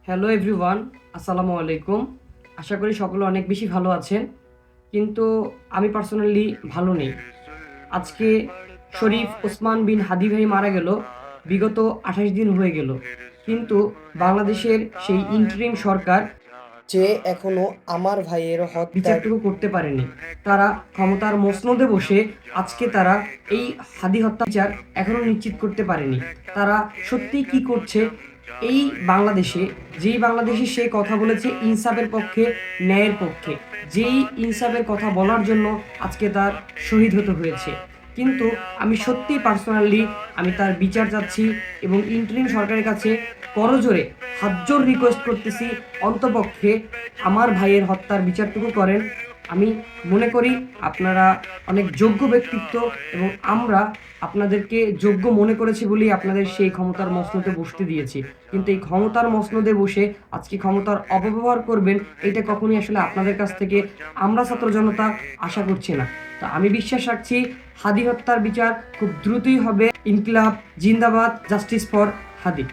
Hello everyone, আসসালামু আলাইকুম। আশা করি সকলে অনেক বেশি ভালো আছেন, কিন্তু আমি পার্সোনালি ভালো নেই। আজকে শরীফ ওসমান বিন হাদি ভাই মারা গেল, বিগত 28 দিন হয়ে গেল, কিন্তু বাংলাদেশের সেই ইন্টারিম সরকার যে এখনো আমার ভাইয়ের বিচারটুকু করতে পারেনি। তারা ক্ষমতার মসনদে বসে আজকে তারা এই হাদি হত্যা বিচার এখনো নিশ্চিত করতে পারেনি। তারা সত্যি কি করছে এই বাংলাদেশে? যেই বাংলাদেশে সে কথা বলেছে ইনসাফের পক্ষে, ন্যায়ের পক্ষে, যেই ইনসাফের কথা বলার জন্য আজকে তার শহীদ হতে হয়েছে। কিন্তু আমি সত্যি পার্সোনালি আমি তার বিচার চাচ্ছি এবং ইন্টারিম সরকারের কাছে করজোরে হাতজোড় রিকোয়েস্ট করতেছি, অন্তপক্ষে আমার ভাইয়ের হত্যার বিচারটুকু করেন। আমি মনে করি আপনারা অনেক যোগ্য ব্যক্তিত্ব এবং আমরা আপনাদেরকে যোগ্য মনে করেছি বলেই আপনাদের সেই ক্ষমতার মসনদে বসতে দিয়েছি। কিন্তু এই ক্ষমতার মসনদে বসে আজকে ক্ষমতার অপব্যবহার করবেন, এটা কখনোই আসলে আপনাদের কাছ থেকে আমরা ছাত্র জনতা আশা করছি না। তো আমি বিশ্বাস রাখছি হাদি হত্যার বিচার খুব দ্রুতই হবে। ইনকিলাব জিন্দাবাদ, জাস্টিস ফর হাদি।